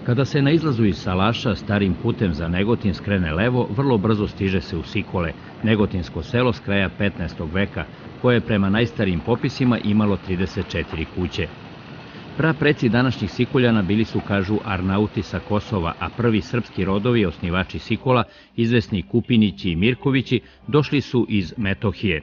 Kada se na izlazu iz Salaša starim putem za Negotin skrene levo, vrlo brzo stiže se u Sikole, negotinsko selo s kraja 15. veka, koje je prema najstarijim popisima imalo 34 kuće. Prapreci današnjih Sikoljana bili su, kažu, Arnauti sa Kosova, a prvi srpski rodovi, osnivači Sikola, izvesni Kupinići i Mirkovići, došli su iz Metohije.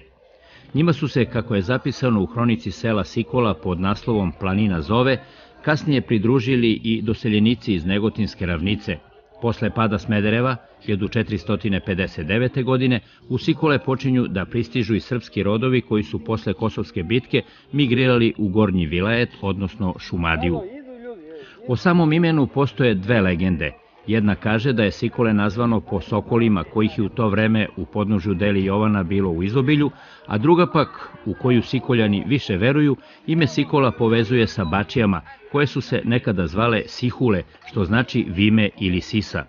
Njima su se, kako je zapisano u hronici sela Sikola pod naslovom Planina zove, kasnije pridružili i doseljenici iz Negotinske ravnice. Posle pada Smedereva, 1459. godine, u Sikole počinju da pristižu i srpski rodovi koji su posle Kosovske bitke migrirali u Gornji Vilajet, odnosno Šumadiju. O samom imenu postoje dve legende. Jedna kaže da je Sikole nazvano po sokolima kojih je u to vreme u podnožju Deli Jovana bilo u izobilju, a druga pak, u koju Sikoljani više veruju, ime Sikola povezuje sa bačijama, koje su se nekada zvale Sihule, što znači vime ili sisa.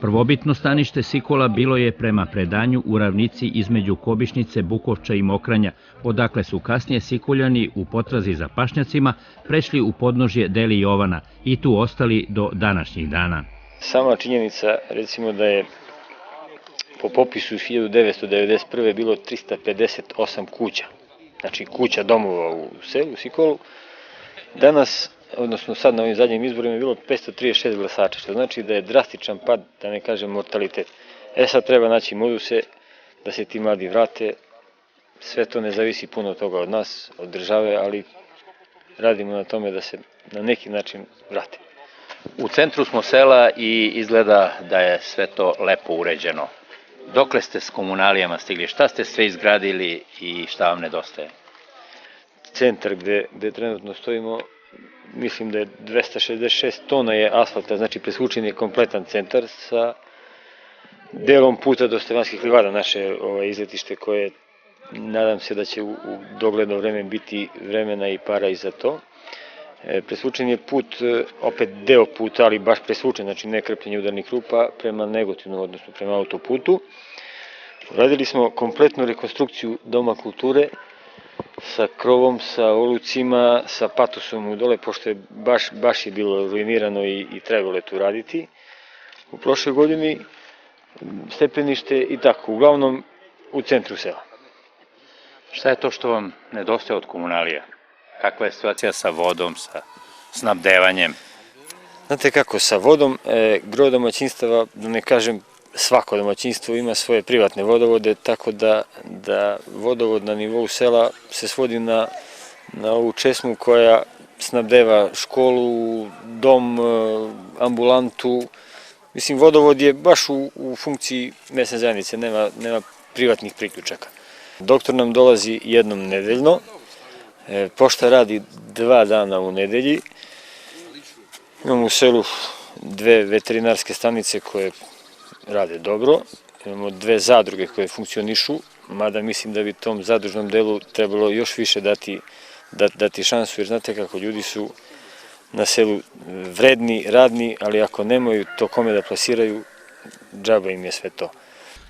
Prvobitno stanište Sikola bilo je prema predanju u ravnici između Kobišnice, Bukovča i Mokranja, odakle su kasnije Sikoljani u potrazi za pašnjacima prešli u podnožje Deli Jovana i tu ostali do današnjih dana. Sama činjenica, recimo da je po popisu 1991. bilo 358 kuća, znači kuća domova u selu, u Sikolu. Danas, odnosno sad na ovim zadnjim izborima je bilo 536 glasača, što znači da je drastičan pad, da ne kažem mortalitet. Sad treba naći moduse da se ti mladi vrate, sve to ne zavisi puno od toga od nas, od države, ali radimo na tome da se na neki način vrate. U centru smo sela i izgleda da je sve to lepo uređeno. Dokle ste s komunalijama stigli? Šta ste sve izgradili i šta vam nedostaje? Centar gde trenutno stojimo, mislim da je 266 tona je asfalta, znači presvučen je kompletan centar sa delom puta do Stevanskih livada, naše izletište koje nadam se da će u dogledno vreme biti vremena i para i za to. Presvučen je put, opet deo puta, ali baš presvučen, znači ne krpljenje udarnih rupa prema Negotinu, odnosno prema autoputu. Uradili smo kompletnu rekonstrukciju Doma kulture sa krovom, sa olucima, sa patosom u dole, pošto je baš je bilo ruinirano i trebalo je tu raditi. U prošloj godini stepenište i tako, uglavnom u centru sela. Šta je to što vam nedostaje od komunalija? Kakva je situacija sa vodom, sa snabdevanjem? Znate kako, sa vodom, gro domaćinstava, da ne kažem svako domaćinstvo ima svoje privatne vodovode, tako da vodovod na nivou sela se svodi na ovu česmu koja snabdeva školu, dom, ambulantu. Mislim, vodovod je baš u funkciji mesne zajednice, nema privatnih priključaka. Doktor nam dolazi jednom nedeljno, pošta radi 2 dana u nedelji. Imamo u selu 2 veterinarske stanice koje rade dobro, imamo 2 zadruge koje funkcionišu, mada mislim da bi tom zadružnom delu trebalo još više dati šansu, jer znate kako, ljudi su na selu vredni, radni, ali ako nemaju to kome da plasiraju, džaba im je sve to.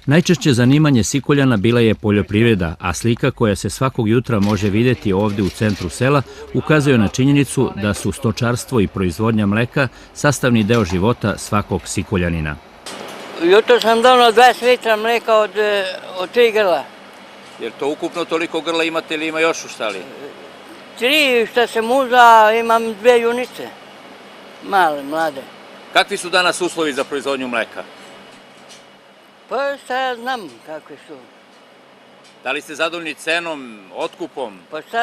Najčešće zanimanje Sikoljana bila je poljoprivreda, a slika koja se svakog jutra može vidjeti ovde u centru sela ukazuje na činjenicu da su stočarstvo i proizvodnja mleka sastavni deo života svakog Sikoljanina. Jutro sam donao 20 litra mleka od 3 grla. Jer to ukupno toliko grla imate ili ima još u štali? 3 što se muza, imam 2 junice, male, mlade. Kakvi su danas uslovi za proizvodnju mleka? Pa šta ja znam kakvi su. Da li ste zadovoljni cenom, otkupom? Pa šta,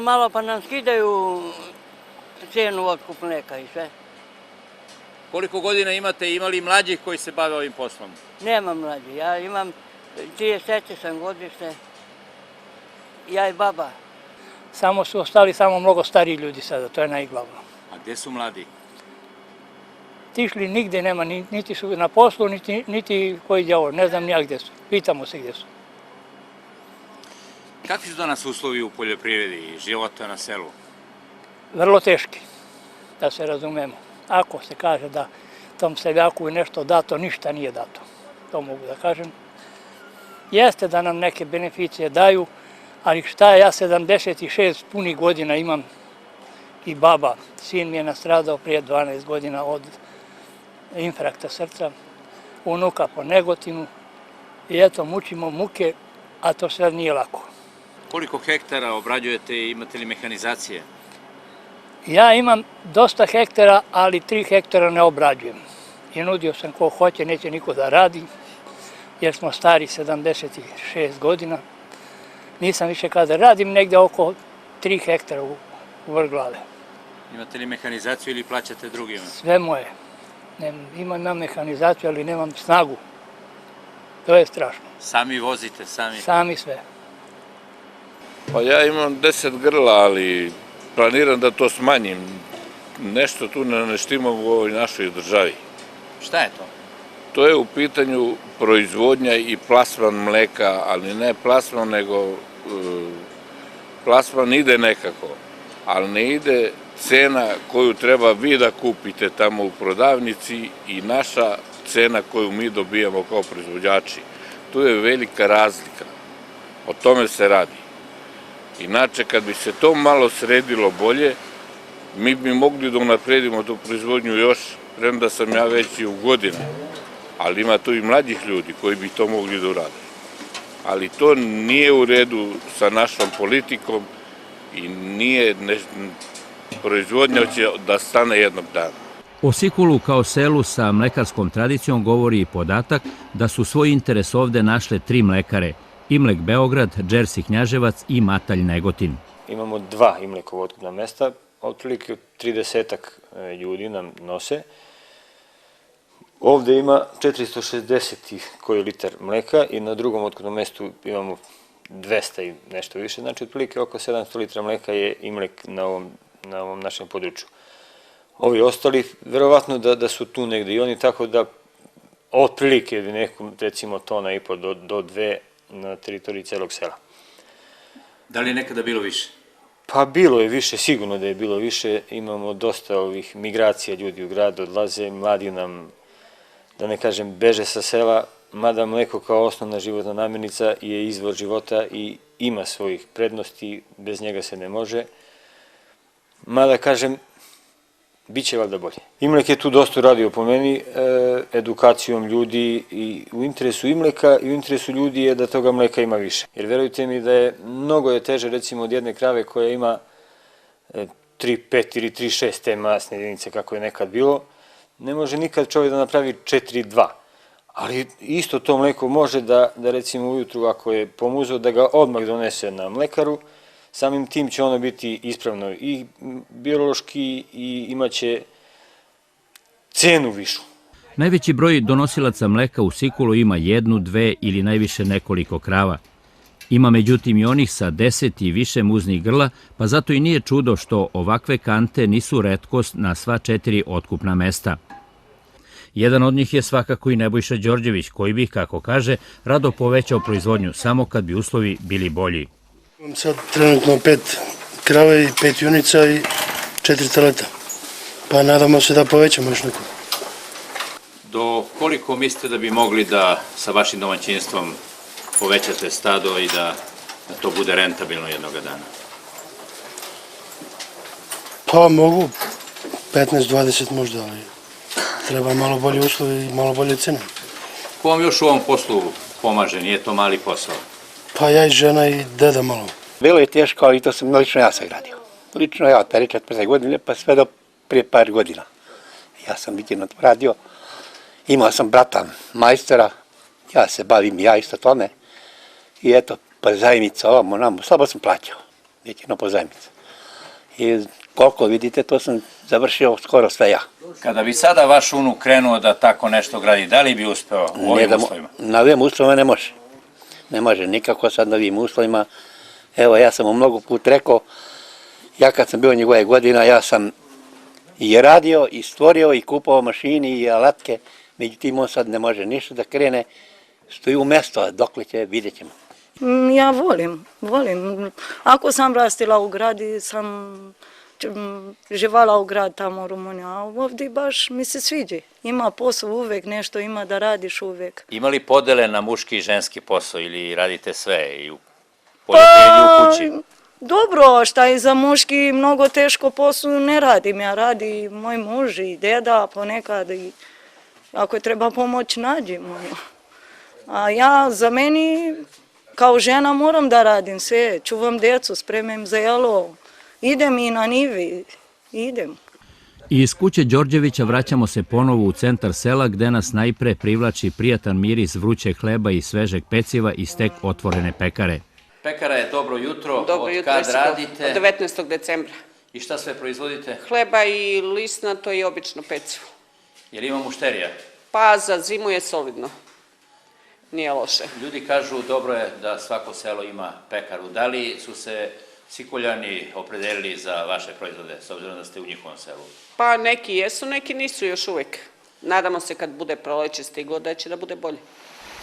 malo pa nam skidaju cenu otkup mleka i sve. Koliko godina imate i imali mlađih koji se bave ovim poslom? Nemam mlađi, ja imam 33 sam godište, ja i baba. Samo su ostali mnogo stariji ljudi sada, to je najglavno. A gde su mladi? Tišli nigde nema, niti su na poslu, niti koji djavo, ne znam nijak gde su, pitamo se gde su. Kakvi su danas uslovi u poljoprivredi i života na selu? Vrlo teški, da se razumemo. Ako se kaže da tom seljaku je nešto dato, ništa nije dato, to mogu da kažem. Jeste da nam neke beneficije daju, ali šta ja 76 punih godina imam i baba. Sin mi je nastradao prije 12 godina od infarkta srca, unuka po Negotinu i eto mučimo muke, a to sve nije lako. Koliko hektara obrađujete i imate li mehanizacije? Ja imam dosta hektara, ali 3 hektara ne obrađujem. I nudio sam ko hoće, neće niko da radi, jer smo stari 76 godina. Nisam više kada radim, negde oko 3 hektara u Vrglave. Imate li mehanizaciju ili plaćate drugima? Sve moje. Imam mehanizaciju, ali nemam snagu. To je strašno. Sami vozite, sami? Sami sve. Pa ja imam 10 grla, ali planiram da to smanjim. Nešto tu ne štima u ovoj našoj državi. Šta je to? To je u pitanju proizvodnja i plasman mleka, ali ne plasman, nego plasman ide nekako, ali ne ide cena koju treba vi da kupite tamo u prodavnici i naša cena koju mi dobijamo kao proizvođači. Tu je velika razlika. O tome se radi. Inače, kad bi se to malo sredilo bolje, mi bi mogli da unapredimo tu proizvodnju još, premda sam ja već i u godinu, ali ima tu i mlađih ljudi koji bi to mogli da urade. Ali to nije u redu sa našom politikom i nije proizvodnja će da stane jednog dana. O Sikulu kao selu sa mlekarskom tradicijom govori i podatak da su svoj interes ovde našle 3 mlekare: Imlek Beograd, Džersi Knjaževac i Matalj Negotin. Imamo 2 Imlekova otkupna mesta, otprilike 30-ak ljudi nam nose. Ovde ima 460 koji litar mleka i na drugom otkupnom mestu imamo 200 i nešto više, znači otprilike oko 700 litra mleka je Imlek na ovom našem području. Ovi ostali, verovatno da su tu negde i oni, tako da otprilike nekom, recimo, tona i po do 2 na teritoriji celog sela. Da li je nekada bilo više? Pa bilo je više, sigurno da je bilo više. Imamo dosta ovih migracija, ljudi u grad odlaze, mladi nam, da ne kažem, beže sa sela, mada mleko kao osnovna životna namirnica je izvor života i ima svojih prednosti, bez njega se ne može. Mada, kažem, bit će valjda bolje. Imlek je tu dosta radio po meni, edukacijom ljudi i u interesu Imleka i u interesu ljudi je da toga mleka ima više. Jer verujte mi da je mnogo teže, recimo, od jedne krave koja ima 3,5 ili 3,6 te masne jedinice kako je nekad bilo, ne može nikad čovjek da napravi 4,2. Ali isto to mleko može da recimo ujutru ako je pomuzao da ga odmah donese na mlekaru, samim tim će ono biti ispravno i biološki i imaće cenu višu. Najveći broj donosilaca mleka u Sikulu ima 1, 2 ili najviše nekoliko krava. Ima međutim i onih sa 10 i više muznih grla, pa zato i nije čudo što ovakve kante nisu retkost na sva 4 otkupna mesta. Jedan od njih je svakako i Nebojša Đorđević, koji bi, kako kaže, rado povećao proizvodnju samo kad bi uslovi bili bolji. Imam sad trenutno 5 krava i 5 junica i 4 teleta. Pa nadamo se da povećamo još neko. Do koliko mislite da bi mogli da sa vašim domaćinstvom povećate stado i da to bude rentabilno jednoga dana? Pa mogu 15-20 možda, ali treba malo bolje uslovi i malo bolje cene. Ko vam još u ovom poslu pomaže? Nije to mali posao. Pa ja i žena i deda malo. Bilo je teško, ali to sam lično ja sagradio. Lično ja, 40 godine, pa sve do prije par godina. Ja sam vikendno to radio. Imao sam brata majstora, ja se bavim ja isto tome. I eto, pozajmica ovamo namo, slabo sam plaćao. Vikendno pozajmica. I koliko vidite, to sam završio skoro sve ja. Kada bi sada vaš unuk krenuo da tako nešto gradi, da li bi uspeo u ovim uslovima? Na ovim uslovima ne može. Ne može nikako sad na ovim uslovima. Evo, ja sam mu mnogo put rekao, ja kad sam bio njegove godina, ja sam i radio, i stvorio, i kupao mašini, i alatke, međutim, on sad ne može ništa da krene, stoji u mesto, dokle će, vidjet ćemo. Ja volim. Ako sam rastila u gradi, sam živala u grad tamo u Rumuniji, a ovdje baš mi se sviđa. Ima posao uvek, nešto ima da radiš uvek. Ima li podele na muški i ženski posao ili radite sve i u poljoprivredi i u kući? Dobro, šta je za muški mnogo teško poslu ne radim. Ja radi moj muž i deda ponekad i ako treba pomoć nađem. A ja za meni kao žena moram da radim sve. Čuvam djecu, spremem za jelo. Idem i na nivi, idem. Iz kuće Đorđevića vraćamo se ponovo u centar sela gde nas najpre privlači prijatan miris vrućeg hleba i svežeg peciva iz tek otvorene pekare. Pekara je dobro jutro. Dobro od jutro, kad radite? Od 19. decembra. I šta sve proizvodite? Hleba i lisnato i obično pecivo. Jer ima mušterija? Pa za zimu je solidno. Nije loše. Ljudi kažu dobro je da svako selo ima pekaru. Da li su se Sikoljani opredelili za vaše proizvode, s obzirom da ste u njihovom selu? Pa neki jesu, neki nisu još uvek. Nadamo se kad bude proleće stiglo da će da bude bolje.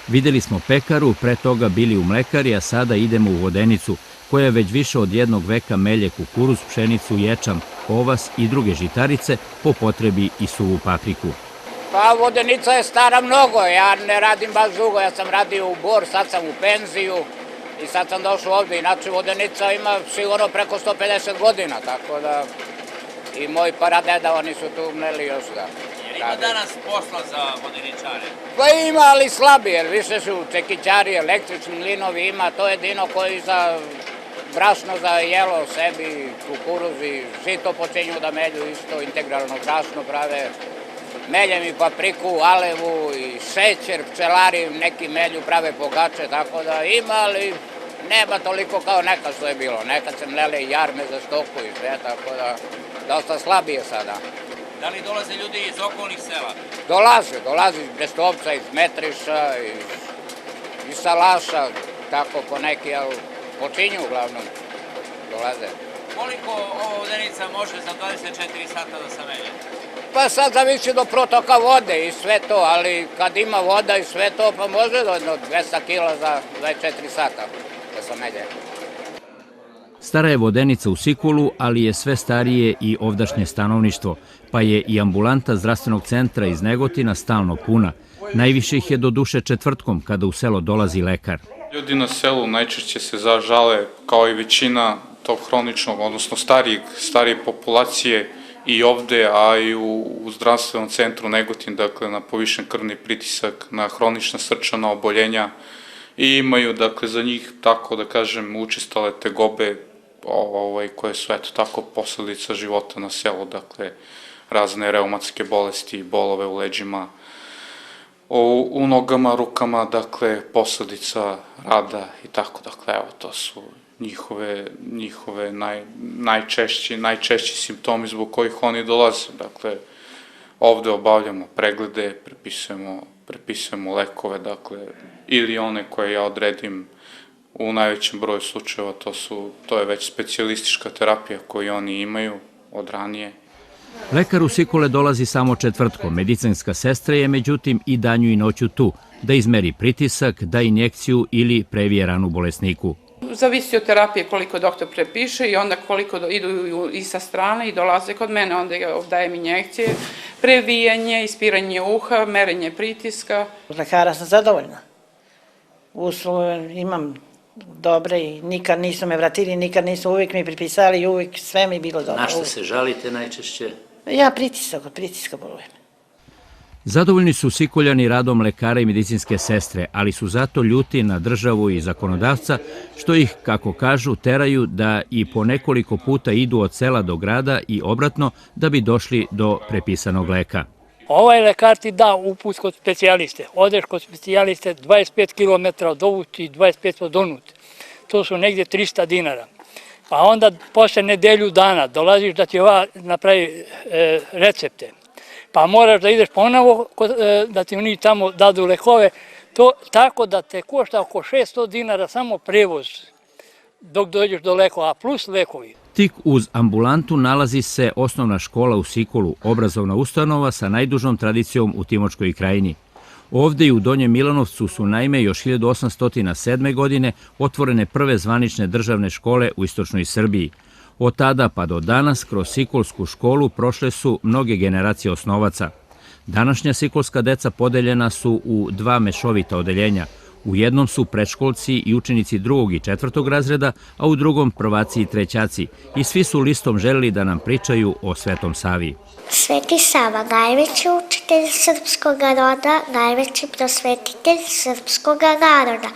Videli smo pekaru, pre toga bili u mlekari, a sada idemo u Vodenicu, koja već više od jednog veka melje kukuruz, pšenicu, ječam, ovas i druge žitarice, po potrebi i suvu papriku. Pa Vodenica je stara mnogo, ja ne radim baš dugo, ja sam radio u Bor, sad sam u penziju i sad sam došao ovde. Inače Vodenica ima sigurno preko 150 godina, tako da i moji paradeda, oni su tu mleli još da. Ima danas posla za vodeničare? Pa ima, ali slabije, jer više su čekićari, električni mlinovi, ima to jedino koji za brašno za jelo sebi, kukuruz i žito počinju da melju isto, integralno brašno prave. Meljem i papriku, alevu i šećer, pčelari neki melju prave pogače, tako da ima, ali nema toliko kao nekad što je bilo. Nekad se mlele i jarme za stoku i sve, tako da dosta slabije sada. Da li dolaze ljudi iz okolnih sela? Dolaze iz Brestovca, iz Metriša, iz Salaša, tako po neki, ali počinju uglavnom, dolaze. Koliko ova vodenica može za 24 sata da se melje? Pa sad zavisi do protoka vode i sve to, ali kad ima voda i sve to, pa može do 200 kila za 24 sata da se melje. Stara je Vodenica u Sikulu, ali je sve starije i ovdašnje stanovništvo, pa je i ambulanta zdravstvenog centra iz Negotina stalno puna. Najviše ih je do duše četvrtkom kada u selo dolazi lekar. Ljudi na selu najčešće se zažale, kao i većina tog hroničnog, odnosno starije populacije i ovde, a i u zdravstvenom centru Negotin, dakle na povišen krvni pritisak, na hronična srčana oboljenja i imaju, dakle, za njih, tako da kažem, učestale tegobe koje su, eto, tako, posledica života na selu, dakle, razne reumatske bolesti, bolove u leđima, u nogama, rukama, dakle, posledica rada i tako, dakle, evo, to su njihove najčešći simptomi zbog kojih oni dolaze. Dakle, ovde obavljamo preglede, prepisujemo lekove, dakle, ili one koje ja odredim u najvećem broju slučajeva, to je već specijalistička terapija koju oni imaju od ranije. Lekar u Sikule dolazi samo četvrtkom. Medicinska sestra je, međutim, i danju i noću tu, da izmeri pritisak, da injekciju ili previje ranu bolesniku. Zavisi od terapije koliko doktor prepiše i onda koliko idu i sa strane i dolaze kod mene, onda dajem injekcije, previjanje, ispiranje uha, merenje pritiska. Od lekara sam zadovoljna. Uslove imam dobre i nikad nisu me vratili, nikad nisu, uvijek mi pripisali i uvijek sve mi bilo dobro. Na što se žalite najčešće? Ja od pritiska bolujem. Zadovoljni su Sikoljani radom lekara i medicinske sestre, ali su zato ljuti na državu i zakonodavca, što ih, kako kažu, teraju da i po nekoliko puta idu od sela do grada i obratno da bi došli do prepisanog leka. Ovaj lekar ti da uput kod specijaliste. Odeš kod specijaliste 25 km od ovuti i 25 od onuti. To su negdje 300 dinara. Pa onda posle nedelju dana dolaziš da ti ova napravi recepte. Pa moraš da ideš ponovo da ti oni tamo dadu lekove. To tako da te košta oko 600 dinara samo prevoz dok dođeš do lekova, plus lekovi. Tik uz ambulantu nalazi se osnovna škola u Sikulu, obrazovna ustanova sa najdužom tradicijom u Timočkoj krajini. Ovde i u Donjem Milanovcu su naime još 1807. godine otvorene prve zvanične državne škole u istočnoj Srbiji. Od tada pa do danas kroz Sikulsku školu prošle su mnoge generacije osnovaca. Današnja sikulska deca podeljena su u dva mešovita odeljenja. U jednom su predškolci i učenici 2. i 4. razreda, a u drugom prvaci i trećaci. I svi su listom želeli da nam pričaju o Svetom Savi. Sveti Sava, najveći učitelj srpskog roda, najveći prosvetitelj srpskog naroda.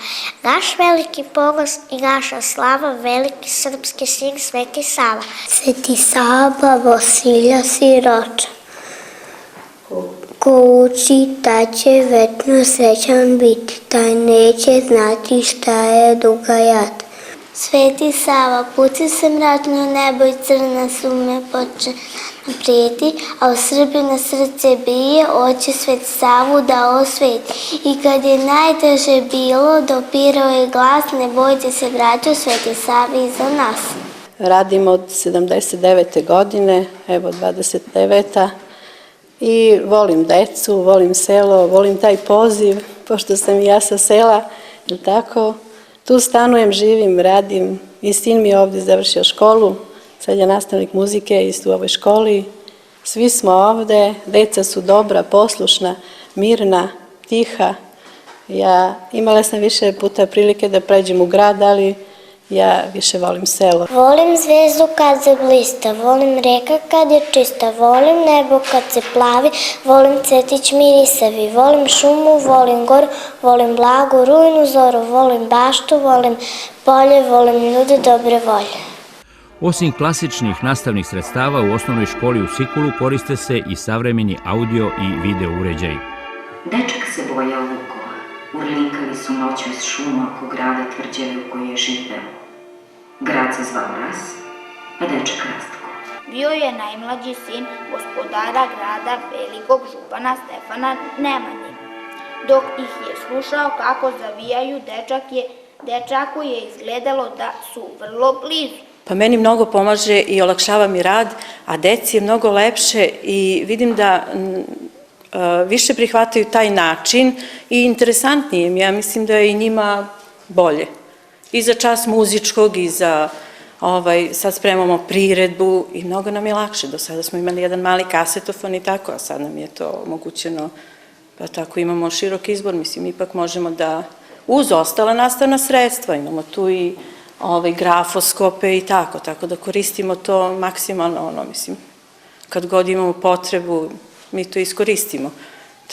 Naš veliki ponos i naša slava, veliki srpski sin Sveti Sava. Sveti Sava, Vasilja siroča. Ko uči, taj će večno srećan biti, taj neće znati šta je duga jad. Sveti Sava, puci se mračno nebo i crna sume počne prijeti, a u Srbiji na srce bije, oće Sveti Savu da osveti. I kad je najteže bilo, dopirao je glas, ne bojte se braćo, Sveti Savi iza nas. Radim od 79. godine, evo 29. I volim decu, volim selo, volim taj poziv, pošto sam i ja sa sela, tako. Tu stanujem, živim, radim i sin mi je ovdje završio školu, sad je nastavnik muzike isto u ovoj školi. Svi smo ovdje, deca su dobra, poslušna, mirna, tiha. Ja imala sam više puta prilike da pređem u grad, ali ja više volim selo. Volim zvezdu kad se blista, volim reka kad je čista, volim nebo kad se plavi, volim cvetić mirisavi, volim šumu, volim goru, volim blagu rujnu zoru, volim baštu, volim polje, volim ljude dobre volje. Osim klasičnih nastavnih sredstava u osnovnoj školi u Sikulu koriste se i savremeni audio i video uređaji. Dečak se bojao vukova, urlinkali su noću iz šuma oko grada tvrđave u kojoj je živeo. Grad se zvao Ras, a dečak Rastko. Bio je najmlađi sin gospodara grada velikog župana Stefana Nemanje. Dok ih je slušao kako zavijaju, dečaku je izgledalo da su vrlo blizu. Pa meni mnogo pomaže i olakšava mi rad, a deci je mnogo lepše i vidim da više prihvataju taj način i interesantnije im. Ja mislim da je i njima bolje. I za čas muzičkog i za, sad spremamo priredbu i mnogo nam je lakše. Do sada smo imali jedan mali kasetofon i tako, a sad nam je to omogućeno, pa tako imamo širok izbor. Mislim, ipak možemo da, uz ostala nastavna sredstva, imamo tu i grafoskope i tako da koristimo to maksimalno, mislim, kad god imamo potrebu, mi to iskoristimo.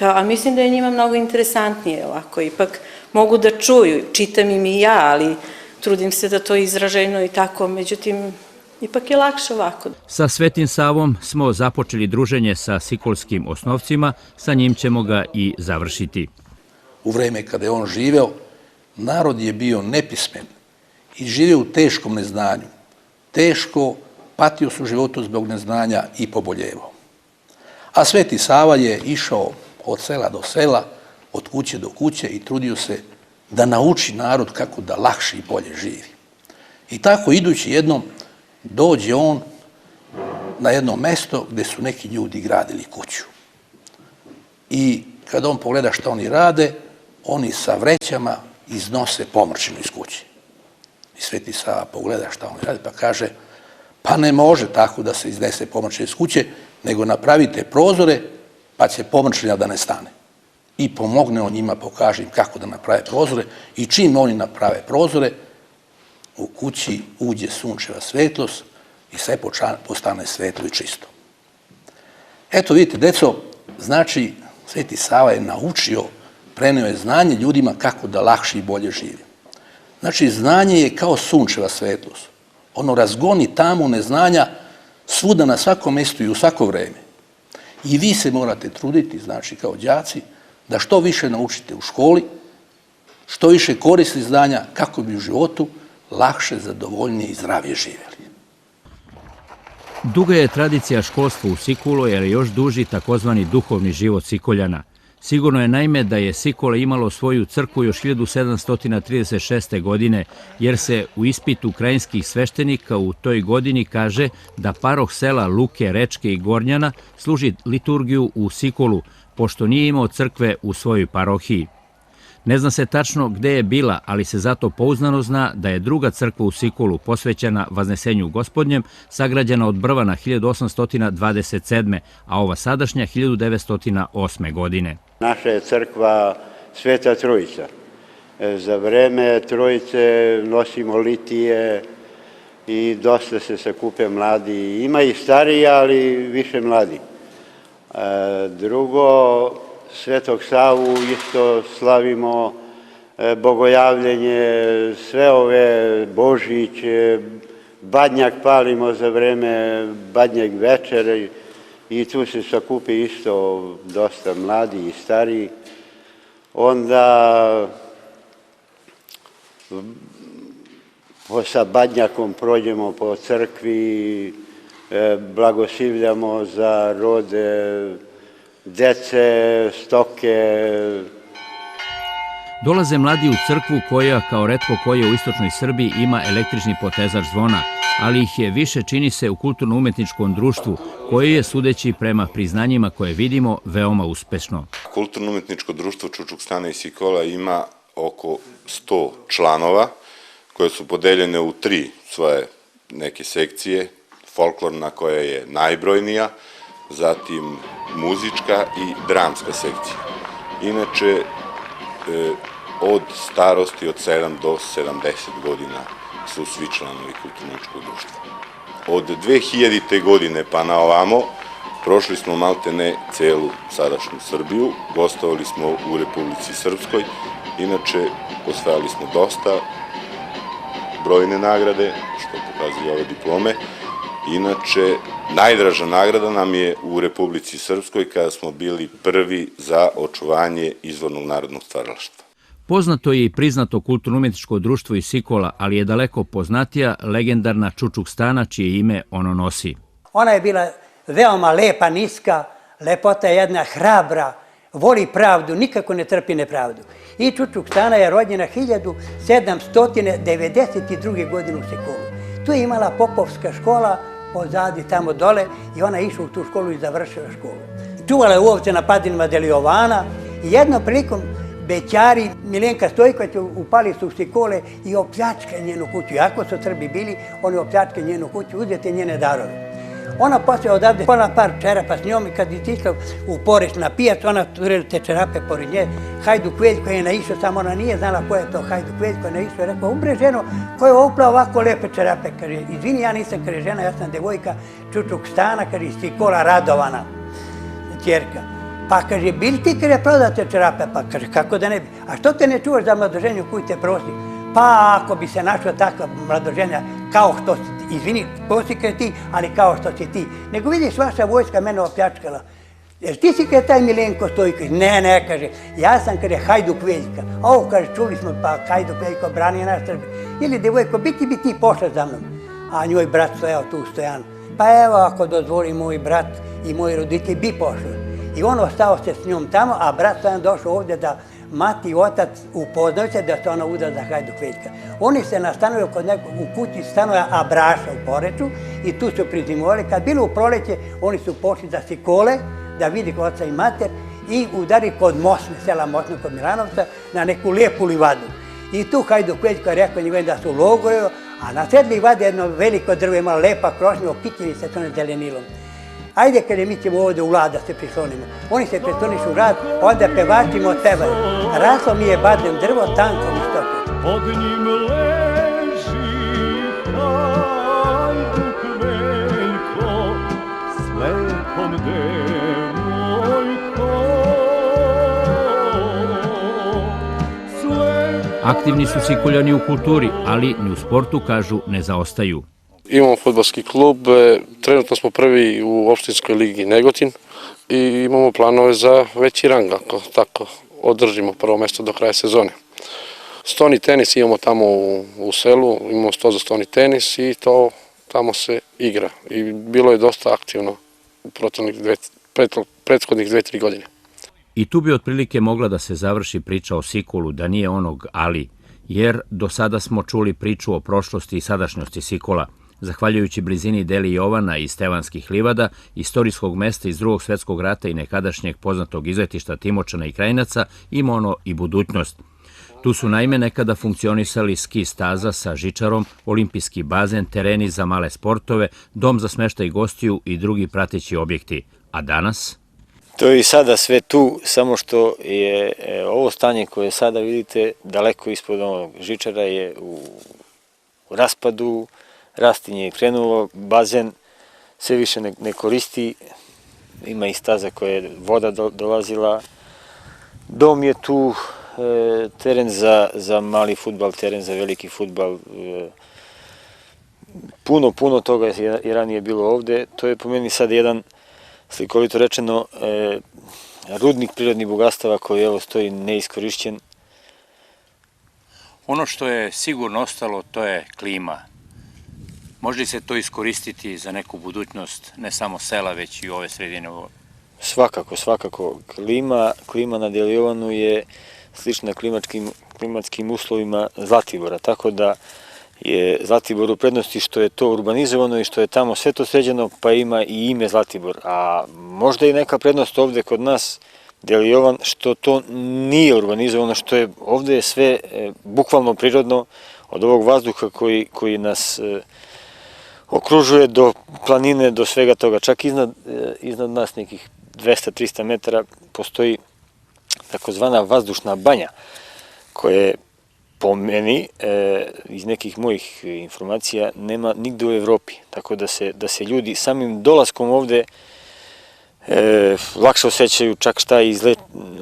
A mislim da je njima mnogo interesantnije ovako, ipak mogu da čuju, čitam im i ja, ali trudim se da to izraženo i tako, međutim, ipak je lakše ovako. Sa Svetim Savom smo započeli druženje sa sikolskim osnovcima, sa njim ćemo ga i završiti. U vreme kada je on živeo, narod je bio nepismen i živio u teškom neznanju. Teško patio su životu zbog neznanja i poboljevao. A Sveti Sava je išao od sela do sela, od kuće do kuće i trudio se da nauči narod kako da lakše i bolje živi. I tako idući jednom dođe on na jedno mesto gde su neki ljudi gradili kuću. I kada on pogleda šta oni rade, oni sa vrećama iznose pomrčinu iz kuće. I Sveti Sava pogleda šta oni rade pa kaže, pa ne može tako da se iznese pomrčina iz kuće, nego napravite prozore pa će pomrčina da ne stane. I pomogne on njima, pokaže im kako da naprave prozore i čim oni naprave prozore, u kući uđe sunčeva svetlost i sve postane svetlo i čisto. Eto vidite, deco, znači Sveti Sava je naučio, preneo je znanje ljudima kako da lakše i bolje žive. Znači, znanje je kao sunčeva svetlost. Ono razgoni tamu neznanja svuda na svakom mjestu i u svako vreme. I vi se morate truditi, znači kao đaci, da što više naučite u školi, što više koristi znanja kako bi u životu lakše, zadovoljnije i zdravije živjeli. Duga je tradicija školstva u Sikulu, jer je još duži takozvani duhovni život Sikoljana. Sigurno je naime da je Sikole imalo svoju crkvu još 1736. godine, jer se u ispitu krajinskih sveštenika u toj godini kaže da paroh sela Luke, Rečke i Gornjana služi liturgiju u Sikulu, pošto nije imao crkve u svojoj parohiji. Ne zna se tačno gde je bila, ali se zato pouzdano zna da je druga crkva u Sikulu, posvećena Vaznesenju Gospodnjem, sagrađena od Brvana 1827. a ova sadašnja 1908. godine. Naša je crkva Sveta Trojica. Za vreme trojice nosimo litije i dosta se sakupe mladi. Ima i stariji, ali više mladi. Drugo, Svetog Savu isto slavimo, bogojavljenje, sve ove Božić, badnjak palimo za vreme badnjak večere i tu se sakupi isto dosta mladi i stariji. Onda sa badnjakom prođemo po crkvi, blagoslivljamo za rode dece, stoke. Dolaze mladi u crkvu koja, kao retko koje u istočnoj Srbiji, ima električni potezač zvona, ali ih je više, čini se, u kulturno-umetničkom društvu, koje je, sudeći prema priznanjima koje vidimo, veoma uspešno. Kulturno-umetničko društvo Čučuk Stana i Sikola ima oko 100 članova, koje su podeljene u 3 svoje neke sekcije, folklorna koja je najbrojnija, zatim muzička i dramska sekcija. Inače, od starosti od 7 do 70 godina su svi članovi kulturno-umetničkog društva. Od 2000. godine pa na ovamo prošli smo maltene celu sadašnju Srbiju, gostovali smo u Republici Srpskoj, inače osvajali smo dosta brojne nagrade, što pokazuju ove diplome. Inače, najdraža nagrada nam je u Republici Srpskoj kada smo bili prvi za očuvanje izvornog narodnog stvaralaštva. Poznato je i priznato kulturno-umetničko društvo iz Sikola, ali je daleko poznatija legendarna Čučuk Stana, čije ime ono nosi. Ona je bila veoma lepa, niska, lepota je jedna hrabra, voli pravdu, nikako ne trpi nepravdu. I Čučuk Stana je rođena 1792. godine u Sikolu. Tu je imala popovska škola, pozadi tamo dole, i ona je išla u tu školu i završila školu. Čuvala je u ovce na padinima Delijovana i jednom prilikom bećari Milenka Stojković upali su u Sikole i opljačkali njenu kuću. Iako su Srbi bili, oni opljačkali njenu kuću, uzete njene darove. Ona posle odavde ponela par čerapa s njom i kad je otišla u Poreć na pijac, ona turila te čerape pored nje. Hajduk Veljko je naišao, samo ona nije znala ko je to Hajduk Veljko, je naišao i rekao, ubre ženo, ko je opla ovako lepe čerape? Kaže, izvini, ja nisam, kaže, žena, ja sam devojka Čučuk Stana, kaže, iz Sikola Radovana, ćerka. Pa kaže, bili ti, kaže, prodate čerape? Pa kaže, kako da ne bi? A što te ne čuvaš za mladoženju koju te prosi? Pa ako bi se našla takva mladoženja kao što si ti, izvini, prosi kaže ti, ali kao što si ti. Nego vidiš, vaša vojska mene opljačkala. Jer ti si kaže taj Milenko Stojković? Ne, kaže, ja sam, kaže, Hajduk Veljka. A ovo, kaže, čuli smo, pa Hajduk Veljko brani naš Srbi. Ili devojko, bi ti pošla za mnom? A njoj brat stojao tu u stojanu. Pa evo, ako dozvoli moj brat i moji roditelji, bi pošli. I on ostao se s njom tamo, a brat Stojan došao ovdje da mati i otac upoznaju se da se ona uda za Hajduk Veljka. Oni se nastanovali kod nekog u kući stanoja Abraša u Poreču i tu su prizimovali. Kad bilo u proleće, oni su pošli za Sikole, da vidi kod oca i mater i udari kod Mosne, sela Mosne kod Milanovca, na neku lijepu livadu. I tu Hajduk Veljko je rekao njegove da su u logoju, a na sred livade jedno veliko drvo imalo lepa krošnja, okićili se to ne zelenilom. Ajde, kada mi ćemo ovdje u Lad da se prislonimo. Oni se prislonišu u Lad, onda pevačimo od tebe. Raslo mi je badem drvo, tanko mi stoke. Pod njim leži Hajduk Veljko, s lepom devojko. Aktivni su Sikoljani u kulturi, ali ni u sportu, kažu, ne zaostaju. Imamo fudbalski klub, trenutno smo prvi u opštinskoj ligi Negotin i imamo planove za veći rang, ako tako održimo prvo mesto do kraja sezone. Stoni tenis imamo tamo u selu, imamo sto za stoni tenis i to tamo se igra. I bilo je dosta aktivno u prethodnih 2-3 godine. I tu bi otprilike mogla da se završi priča o Sikolu, da nije onog ali, jer do sada smo čuli priču o prošlosti i sadašnjosti Sikola. Zahvaljujući blizini Deli Jovana i Stevanskih livada, istorijskog mesta iz Drugog svjetskog rata i nekadašnjeg poznatog izletišta Timočana i Krajinaca, ima ono i budućnost. Tu su naime nekada funkcionisali ski staza sa žičarom, olimpijski bazen, tereni za male sportove, dom za smeštaj gostiju i drugi prateći objekti. A danas? To je i sada sve tu, samo što je ovo stanje koje sada vidite daleko ispod onog žičara je u raspadu, rastinje je krenulo, bazen sve više ne koristi, ima i staza koja je voda dolazila, dom je tu, teren za mali fudbal, teren za veliki fudbal, puno toga je ranije bilo ovde, to je po meni sad jedan, slikovito rečeno, rudnik prirodnih bogatstava koji evo stoji neiskorišćen. Ono što je sigurno ostalo, to je klima. Može li se to iskoristiti za neku budućnost, ne samo sela, već i ove sredine? Svakako. Klima na Delijovanu je slična klimatskim uslovima Zlatibora, tako da je Zlatibor u prednosti što je to urbanizovano i što je tamo sve to sređeno, pa ima i ime Zlatibor. A možda i neka prednost ovde kod nas, Delijovan, što to nije urbanizovano, što je ovde sve bukvalno prirodno, od ovog vazduha koji nas okružuje do planine, do svega toga. Čak iznad nas nekih 200-300 metara postoji takozvana vazdušna banja, koja je po meni, iz nekih mojih informacija, nema nigde u Evropi. Tako da se ljudi samim dolaskom ovde lakše osjećaju, čak šta i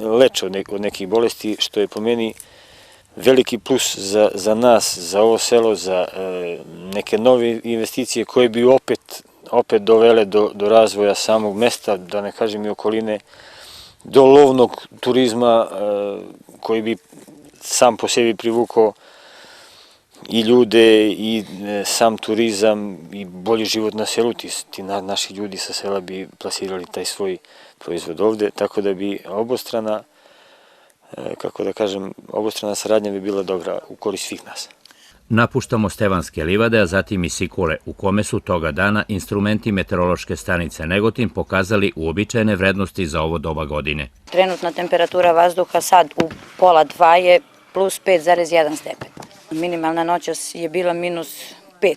leče od nekih bolesti, što je po meni veliki plus za nas, za ovo selo, za neke nove investicije koje bi opet dovele do razvoja samog mesta, da ne kažem i okoline, do lovnog turizma koji bi sam po sebi privukao i ljude i sam turizam i bolji život na selu. Ti naši ljudi sa sela bi plasirali taj svoj proizvod ovde, tako da bi obostrana, kako da kažem, obostrana saradnja bi bila dobra u korist svih nas. Napuštamo Stevanske livade, a zatim i Sikule, u kome su toga dana instrumenti meteorološke stanice Negotin pokazali uobičajene vrednosti za ovo doba godine. Trenutna temperatura vazduha sad u 1:30 je plus 5,1 stepen. Minimalna noćas je bila minus 5.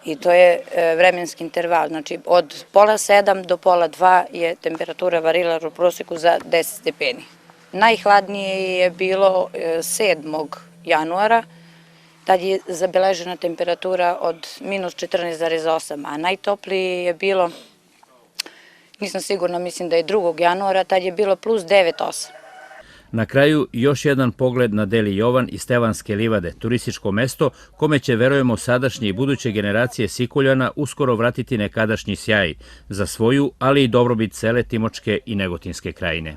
I to je vremenski interval. Znači od 6:30 do 1:30 je temperatura varirala u proseku za 10 stepeni. Najhladnije je bilo 7. januara, tad je zabeležena temperatura od minus 14,8, a najtoplije je bilo, nisam sigurna, mislim da je 2. januara, tad je bilo plus 9,8. Na kraju još jedan pogled na Deli Jovan i Stevanske livade, turističko mesto kome će, verujemo, sadašnje i buduće generacije Sikuljana uskoro vratiti nekadašnji sjaj za svoju, ali i dobrobit cele Timočke i Negotinske krajine.